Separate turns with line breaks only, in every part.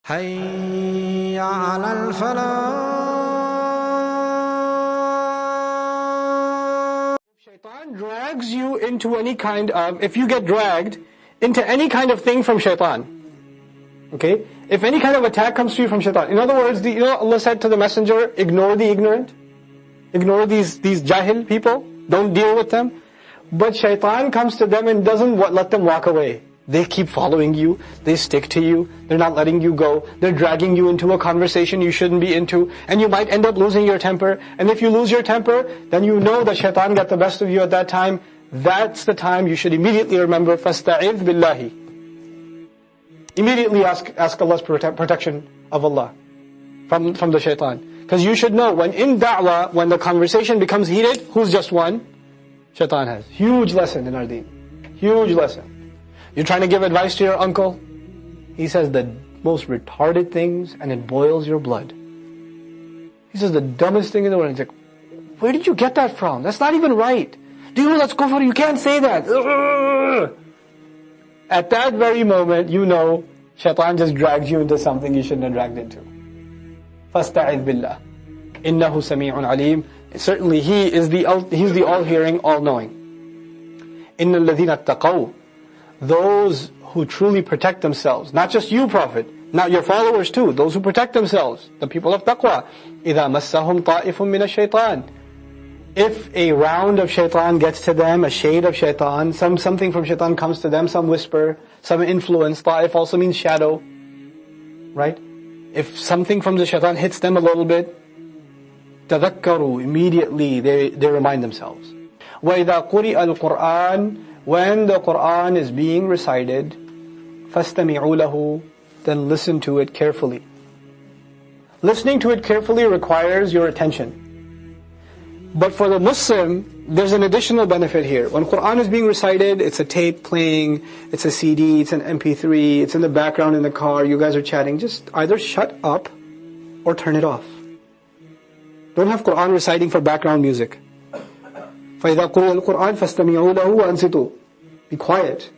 حي على الفلاح.
Shaitan drags you into any kind of, if you get dragged into any kind of thing from shaitan, okay? If any kind of attack comes to you from shaitan, in other words, Allah said to the messenger, ignore the ignorant, ignore these jahil people, don't deal with them. But shaitan comes to them and doesn't let them walk away. They keep following you, they stick to you, they're not letting you go, they're dragging you into a conversation you shouldn't be into, and you might end up losing your temper. And if you lose your temper, then you know that shaitan got the best of you at that time. That's the time you should immediately remember, فَاسْتَعِذْ بِاللَّهِ. Immediately ask Allah's protection of Allah from the shaitan. Because you should know, when in da'wah, when the conversation becomes heated, who's just won? Shaitan has. Huge lesson in our deen. Huge lesson. You're trying to give advice to your uncle, he says the most retarded things and it boils your blood. He says the dumbest thing in the world. He's like, where did you get that from? That's not even right. Do you know that's kufr? You can't say that. At that very moment, you know, shaitan just dragged you into something you shouldn't have dragged into. فَاسْتَعِذْ بِاللَّهِ إِنَّهُ سَمِيعٌ عَلِيمٌ. Certainly he's the all-hearing, all-knowing. إِنَّ الَّذِينَ اتَّقَوْا. Those who truly protect themselves, not just you, Prophet, not your followers too, those who protect themselves, the people of taqwa. إِذَا مَسَّهُمْ طَائِفٌ مِّنَ الشَّيْطَانِ. If a round of shaitan gets to them, a shade of shaitan, something from shaitan comes to them, some whisper, some influence, ta'if also means shadow, right? If something from the shaitan hits them a little bit, تَذَكَّرُوا, immediately they remind themselves. وَإِذَا قُرِئَ الْقُرْآنِ. When the Qur'an is being recited, فَاسْتَمِعُوا لَهُ, then listen to it carefully. Listening to it carefully requires your attention. But for the Muslim, there's an additional benefit here. When Qur'an is being recited, it's a tape playing, it's a CD, it's an MP3, it's in the background in the car, you guys are chatting. Just either shut up or turn it off. Don't have Qur'an reciting for background music. فَإِذَا قُرِئَ الْقُرْآنِ فَاسْتَمِعُوا لَهُ وَأَنْصِتُوا. Be quiet.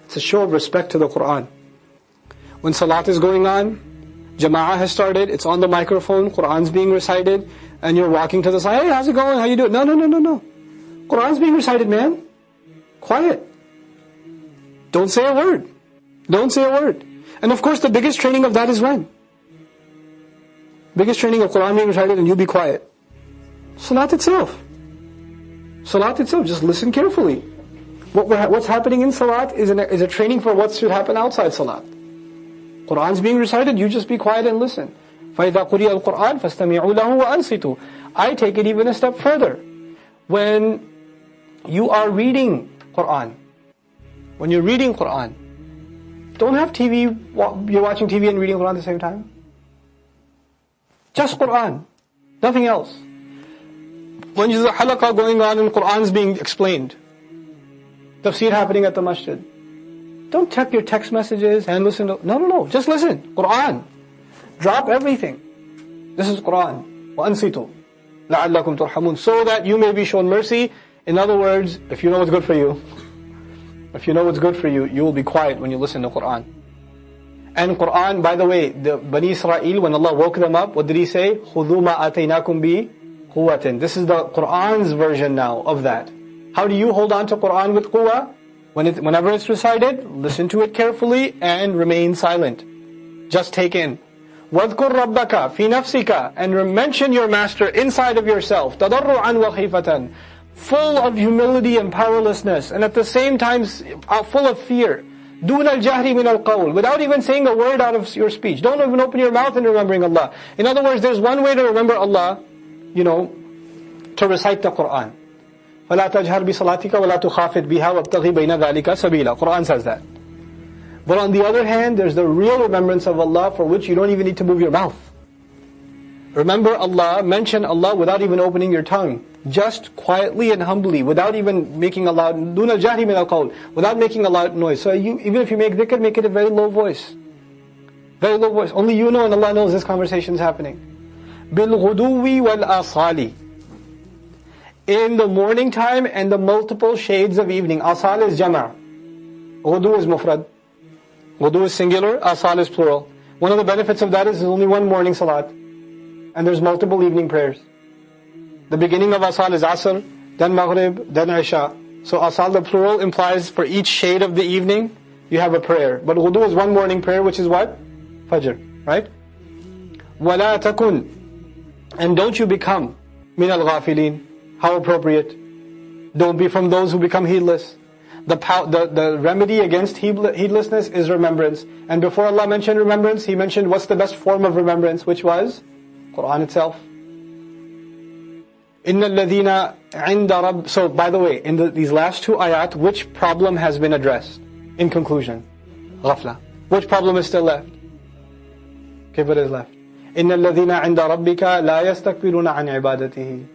It's a show of respect to the Qur'an. When salat is going on, jama'ah has started, it's on the microphone, Qur'an's being recited, and you're walking to the side, hey, how's it going, how you doing? No. Qur'an's being recited, man. Quiet. Don't say a word. Don't say a word. And of course the biggest training of that is when? Biggest training of Qur'an being recited and you be quiet. Salat itself. Salat itself, just listen carefully. What's happening in Salat is a training for what should happen outside Salat. Qur'an's being recited, you just be quiet and listen. فَإِذَا قُرِئَ الْقُرْآنِ فَاسْتَمِعُوا لَهُ وَأَنْصِتُوا. I take it even a step further. When you are reading Qur'an, don't have TV, you're watching TV and reading Qur'an at the same time. Just Qur'an, nothing else. When there's a halaqah going on and Qur'an's being explained, tafsir happening at the masjid, don't check your text messages and listen to, no, just listen, Qur'an. Drop everything. This is Qur'an. وَأَنْصِتُوا لَعَلَّكُمْ تُرْحَمُونَ. So that you may be shown mercy. In other words, if you know what's good for you, you will be quiet when you listen to Qur'an. And Qur'an, by the way, the Bani Israel, when Allah woke them up, what did He say? خُذُوا مَا آتَيْنَاكُمْ بِهِ قُوَّةٍ. This is the Qur'an's version now of that. How do you hold on to Qur'an with quwwah? Whenever it's recited, listen to it carefully and remain silent. Just take in. وَاذْكُرْ رَبَّكَ فِي نَفْسِكَ. And mention your master inside of yourself. تَضَرُّعًا وَخِيفَةً. Full of humility and powerlessness, and at the same time full of fear. دُونَ الْجَهْرِ مِنَ الْقَوْلِ. Without even saying a word out of your speech. Don't even open your mouth in remembering Allah. In other words, there's one way to remember Allah, to recite the Qur'an. فَلَا تَجْهَرْ بِصَلَاتِكَ وَلَا تُخَافِتْ بِهَا وَابْتَغِ بَيْنَ ذَلِكَ سَبِيلًا. Qur'an says that. But on the other hand, there's the real remembrance of Allah for which you don't even need to move your mouth. Remember Allah, mention Allah without even opening your tongue. Just quietly and humbly, without even making a loud, دُونَ الْجَهْرِ مِنَ الْقَوْلِ, without making a loud noise. So even if you make dhikr, make it a very low voice. Very low voice. Only you know and Allah knows this conversation is happening. بِالْغُدُوِّ وَالْآصَالِ. In the morning time and the multiple shades of evening. Asal is jama'. Ghudu is mufrad. Wudu is singular, asal is plural. One of the benefits of that is there's only one morning salat, and there's multiple evening prayers. The beginning of asal is asr, then maghrib, then isha. So asal, the plural, implies for each shade of the evening, you have a prayer. But wudu is one morning prayer, which is what? Fajr, right? وَلَا تَكُنْ, and don't you become مِنَ الْغَافِلِينَ. How appropriate. Don't be from those who become heedless. The remedy against heedlessness is remembrance. And before Allah mentioned remembrance, He mentioned what's the best form of remembrance, which was Quran itself. إِنَّ الَّذِينَ عِنْدَ رَبِّ. So by the way, in these last two ayat, which problem has been addressed? In conclusion, ghafla. Which problem is still left? Kibr is left. إِنَّ الَّذِينَ عِنْدَ رَبِّكَ لَا يَسْتَكْبِرُونَ عَنْ عِبَادَتِهِ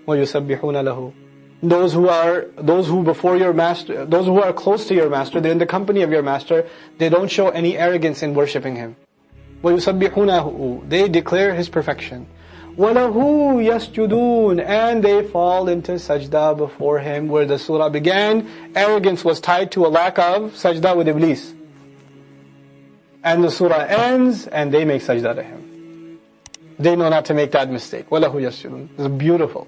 وَيُسَبِّحُونَ لَهُ. Those who before your master, those who are close to your master, they're in the company of your master, they don't show any arrogance in worshipping him. وَيُسَبِّحُونَهُ, they declare his perfection. وَلَهُ يَسْجُدُونَ, and they fall into sajda before him. Where the surah began, arrogance was tied to a lack of sajda with Iblis. And the surah ends, and they make sajda to him. They know not to make that mistake. وَلَهُ يَسْجُدُونَ. It's beautiful.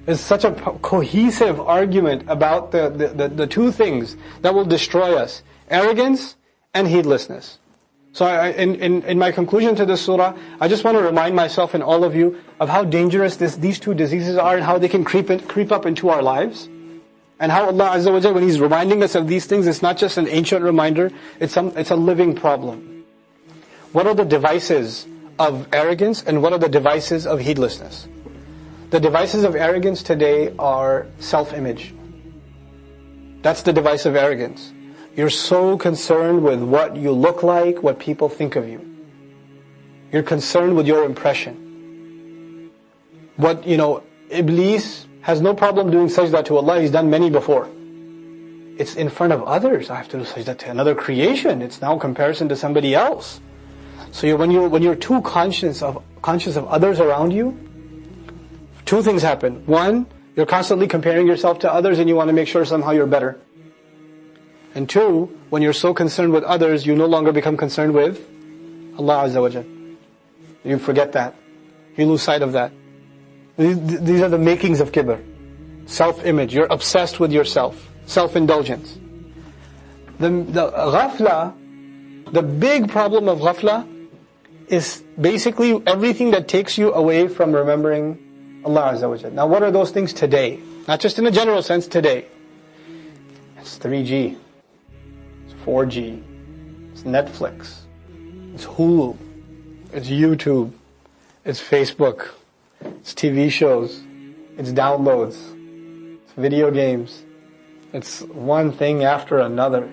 It's such a cohesive argument about the two things that will destroy us: arrogance and heedlessness. So in my conclusion to this surah, I just want to remind myself and all of you of how dangerous these two diseases are, and how they can creep up into our lives. And how Allah Azza wa Jalla, when He's reminding us of these things, it's not just an ancient reminder, it's a living problem. What are the devices of arrogance, and what are the devices of heedlessness? The devices of arrogance today are self-image. That's the device of arrogance. You're so concerned with what you look like, what people think of you. You're concerned with your impression. Iblis has no problem doing sajda to Allah. He's done many before. It's in front of others. I have to do sajda to another creation. It's now comparison to somebody else. So when you're too conscious of others around you, two things happen. One, you're constantly comparing yourself to others, and you want to make sure somehow you're better. And two, when you're so concerned with others, you no longer become concerned with Allah Azza wa Jal. You forget that. You lose sight of that. These are the makings of kibr. Self-image. You're obsessed with yourself. Self-indulgence. The ghafla, the big problem of ghafla is basically everything that takes you away from remembering Allah Azza wa Jal. Now what are those things today? Not just in a general sense, today. It's 3G. 4G, it's Netflix, it's Hulu, it's YouTube, it's Facebook, it's TV shows, it's downloads, it's video games, it's one thing after another.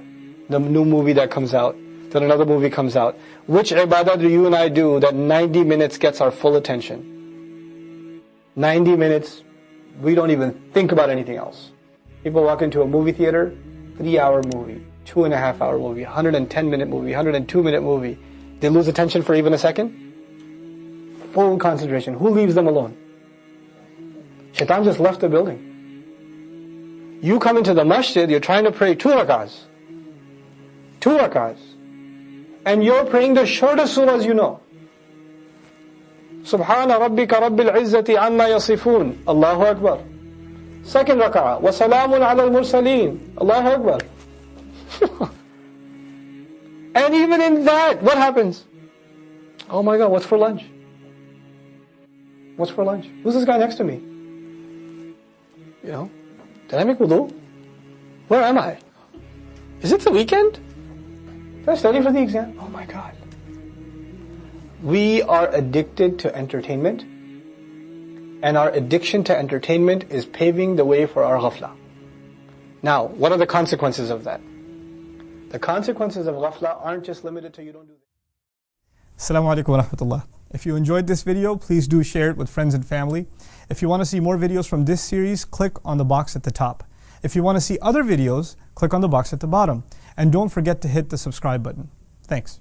The new movie that comes out, then another movie comes out. Which ibadah do you and I do that 90 minutes gets our full attention? 90 minutes, we don't even think about anything else. People walk into a movie theater, 3-hour movie, 2.5-hour movie, 110-minute movie, 102-minute movie. They lose attention for even a second? Full concentration. Who leaves them alone? Shaitan just left the building. You come into the masjid, you're trying to pray 2 rak'ahs. 2 rak'ahs. And you're praying the shortest surahs you know. Subhana rabbika rabbil izzati amma yasifun. Allahu Akbar. Second rak'ah. Wa salamun ala al-mursaleen. Allahu Akbar. And even in that, what happens? Oh my God, what's for lunch? What's for lunch? Who's this guy next to me? Did I make wudu? Where am I? Is it the weekend? Did I study for the exam? Oh my God. We are addicted to entertainment, and our addiction to entertainment is paving the way for our ghafla. Now, what are the consequences of that? The consequences of ghafla aren't just limited to you don't do that.
Assalamu alaikum wa rahmatullah. If you enjoyed this video, please do share it with friends and family. If you want to see more videos from this series, click on the box at the top. If you want to see other videos, click on the box at the bottom. And don't forget to hit the subscribe button. Thanks.